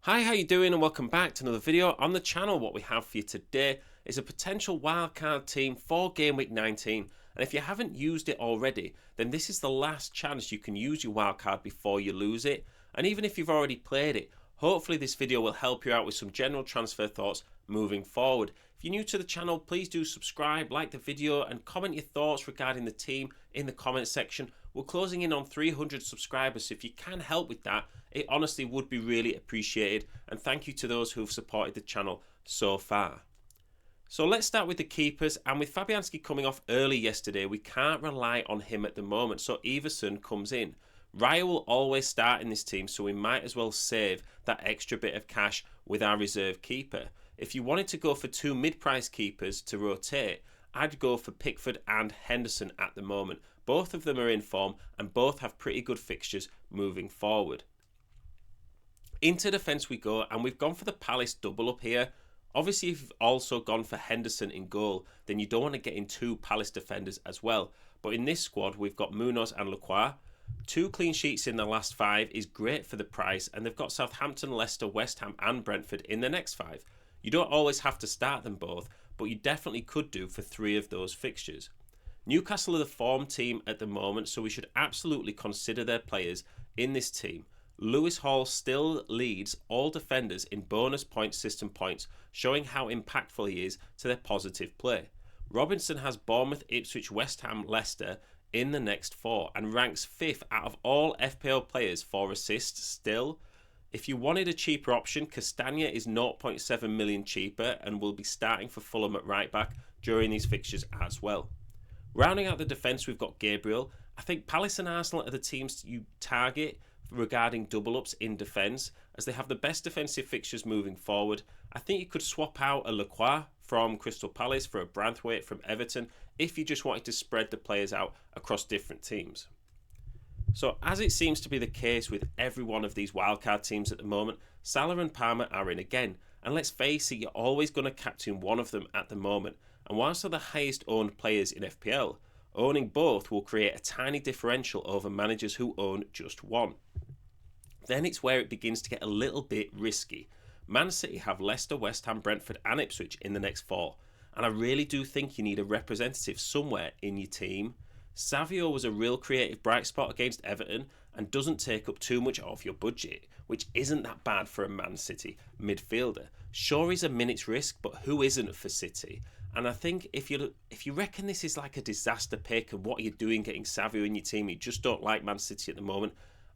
Hi, how you doing, and welcome back to another video on the channel. What we have for you today is a potential wildcard team for Game Week 19, and if you haven't used it already, then this is the last chance you can use your wildcard before you lose it. And even if you've already played it, hopefully this video will help you out with some general transfer thoughts moving forward. If you're new to the channel, please do subscribe, like the video, and comment your thoughts regarding the team in the comment section. We're closing in on 300 subscribers, so if you can help with that, it honestly would be really appreciated, and thank you to those who have supported the channel so far. So let's start with the keepers, and with Fabianski coming off early yesterday, we can't rely on him at the moment, so Everson comes in. Raya will always start in this team, so we might as well save that extra bit of cash with our reserve keeper. If you wanted to go for two mid-price keepers to rotate, I'd go for Pickford and Henderson at the moment. Both of them are in form and both have pretty good fixtures moving forward. Into defence we go, and we've gone for the Palace double up here. Obviously, if you've also gone for Henderson in goal, then you don't want to get in two Palace defenders as well. But in this squad, we've got Munoz and Lacroix. 2 clean sheets in the last 5 is great for the price, and they've got Southampton, Leicester, West Ham and Brentford in the next 5. You don't always have to start them both, but you definitely could do for 3 of those fixtures. Newcastle are the form team at the moment, so we should absolutely consider their players in this team. Lewis Hall still leads all defenders in bonus point system points, showing how impactful he is to their positive play. Robinson has Bournemouth, Ipswich, West Ham, Leicester in the next 4 and ranks 5th out of all FPL players for assists still. If you wanted a cheaper option, Castagna is 0.7 million cheaper and will be starting for Fulham at right back during these fixtures as well. Rounding out the defence, we've got Gabriel. I think Palace and Arsenal are the teams you target regarding double ups in defence, as they have the best defensive fixtures moving forward. I think you could swap out a Lacroix from Crystal Palace for a Branthwaite from Everton if you just wanted to spread the players out across different teams. So as it seems to be the case with every one of these wildcard teams at the moment, Salah and Palmer are in again, and let's face it, you're always going to captain one of them at the moment, and whilst they're the highest owned players in FPL, owning both will create a tiny differential over managers who own just one. Then it's where it begins to get a little bit risky. Man City have Leicester, West Ham, Brentford and Ipswich in the next 4, and I really do think you need a representative somewhere in your team. Savio was a real creative bright spot against Everton and doesn't take up too much of your budget, which isn't that bad for a Man City midfielder. Sure, he's a minute's risk, but who isn't for City? And I think if you reckon this is like a disaster pick and what are you doing getting Savio in your team, you just don't like Man City at the moment,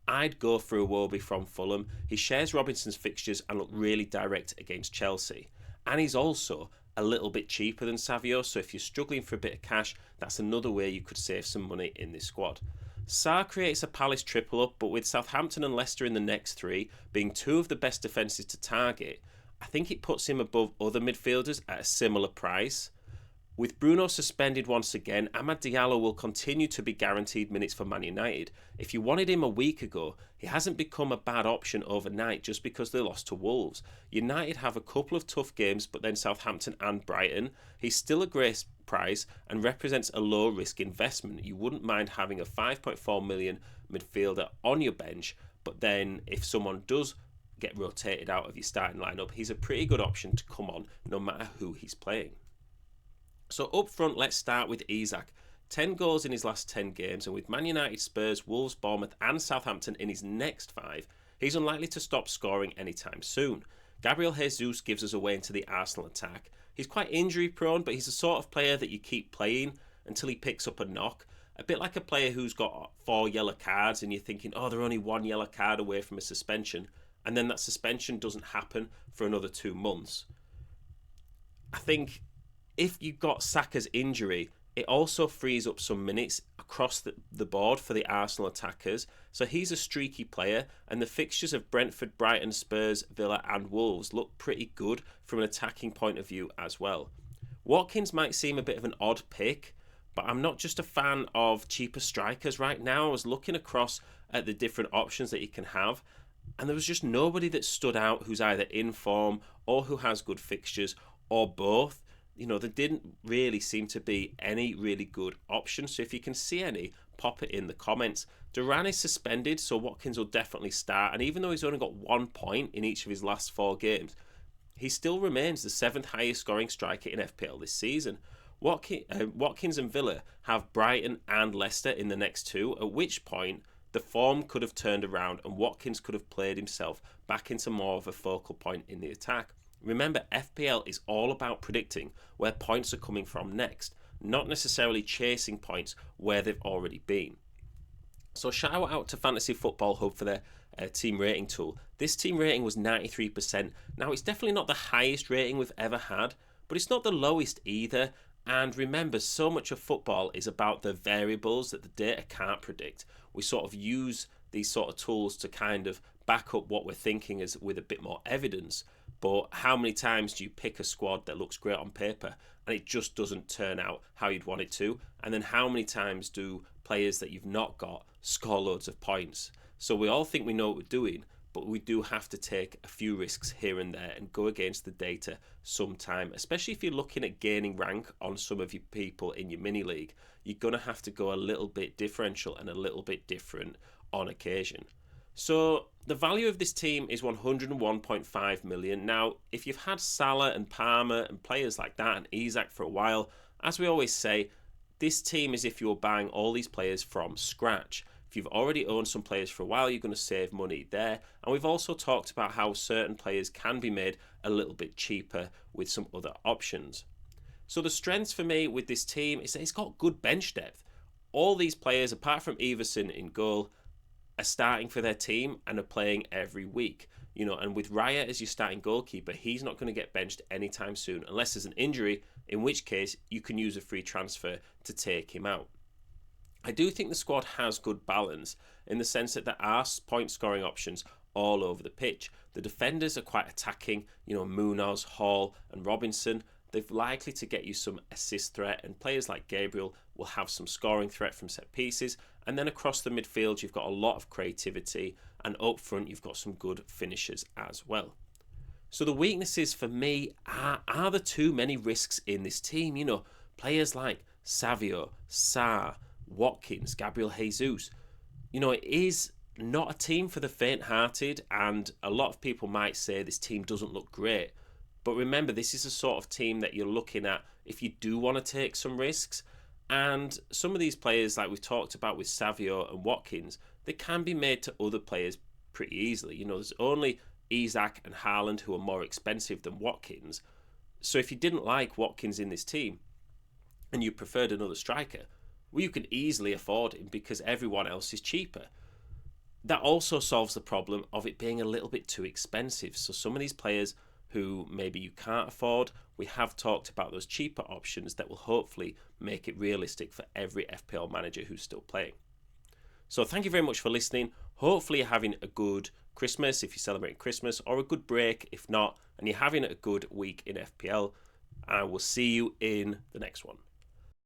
I'd go for Iwobi from Fulham. He shares Robinson's fixtures and look really direct against Chelsea. And he's also a little bit cheaper than Savio, so if you're struggling for a bit of cash, that's another way you could save some money in this squad. Sarr creates a Palace triple up, but with Southampton and Leicester in the next 3 being 2 of the best defences to target, I think it puts him above other midfielders at a similar price. With Bruno suspended once again, Amad Diallo will continue to be guaranteed minutes for Man United. If you wanted him a week ago, he hasn't become a bad option overnight just because they lost to Wolves. United have a couple of tough games, but then Southampton and Brighton. He's still a great price and represents a low risk investment. You wouldn't mind having a 5.4 million midfielder on your bench, but then if someone does get rotated out of your starting lineup, he's a pretty good option to come on no matter who he's playing. So up front, let's start with Isak. 10 goals in his last 10 games, and with Man United, Spurs, Wolves, Bournemouth and Southampton in his next 5, he's unlikely to stop scoring anytime soon. Gabriel Jesus gives us away into the Arsenal attack. He's quite injury prone, but he's the sort of player that you keep playing until he picks up a knock. A bit like a player who's got 4 yellow cards and you're thinking, oh, they're only 1 yellow card away from a suspension, and then that suspension doesn't happen for another 2 months. I think if you got Saka's injury, it also frees up some minutes across the board for the Arsenal attackers. So he's a streaky player, and the fixtures of Brentford, Brighton, Spurs, Villa and Wolves look pretty good from an attacking point of view as well. Watkins might seem a bit of an odd pick, but I'm not just a fan of cheaper strikers right now. I was looking across at the different options that you can have, and there was just nobody that stood out who's either in form or who has good fixtures or both. You know, there didn't really seem to be any really good options. So if you can see any, pop it in the comments. Duran is suspended, so Watkins will definitely start, and even though he's only got 1 point in each of his last 4 games, he still remains the 7th highest scoring striker in FPL this season. Watkins and Villa have Brighton and Leicester in the next 2, at which point the form could have turned around and Watkins could have played himself back into more of a focal point in the attack. Remember, FPL is all about predicting where points are coming from next, not necessarily chasing points where they've already been. So shout out to Fantasy Football Hub for their team rating tool. This team rating was 93%. Now, it's definitely not the highest rating we've ever had, but it's not the lowest either. And remember, so much of football is about the variables that the data can't predict. We sort of use these sort of tools to kind of back up what we're thinking as with a bit more evidence. But how many times do you pick a squad that looks great on paper and it just doesn't turn out how you'd want it to? And then how many times do players that you've not got score loads of points? So we all think we know what we're doing, but we do have to take a few risks here and there and go against the data sometime, especially if you're looking at gaining rank on some of your people in your mini league. You're going to have to go a little bit differential and a little bit different on occasion. So the value of this team is 101.5 million. Now, if you've had Salah and Palmer and players like that and Isak for a while, as we always say, this team is if you're buying all these players from scratch. If you've already owned some players for a while, you're going to save money there. And we've also talked about how certain players can be made a little bit cheaper with some other options. So the strengths for me with this team is that it's got good bench depth. All these players, apart from Everson in goal, are starting for their team and are playing every week. And with Raya as your starting goalkeeper, he's not going to get benched anytime soon unless there's an injury, in which case you can use a free transfer to take him out. I do think the squad has good balance in the sense that there are point scoring options all over the pitch. The defenders are quite attacking, Munoz, Hall and Robinson. They're likely to get you some assist threat, and players like Gabriel will have some scoring threat from set pieces. And then across the midfield, you've got a lot of creativity, and up front, you've got some good finishers as well. So the weaknesses for me are there too many risks in this team? Players like Savio, Sarr, Watkins, Gabriel Jesus. It is not a team for the faint-hearted, and a lot of people might say this team doesn't look great. But remember, this is a sort of team that you're looking at if you do want to take some risks. And some of these players, like we've talked about with Savio and Watkins, they can be made to other players pretty easily. There's only Isak and Haaland who are more expensive than Watkins. So if you didn't like Watkins in this team and you preferred another striker, well, you can easily afford him because everyone else is cheaper. That also solves the problem of it being a little bit too expensive. So some of these players who maybe you can't afford, we have talked about those cheaper options that will hopefully make it realistic for every FPL manager who's still playing. So thank you very much for listening. Hopefully you're having a good Christmas if you're celebrating Christmas, or a good break if not, and you're having a good week in FPL. I will see you in the next one.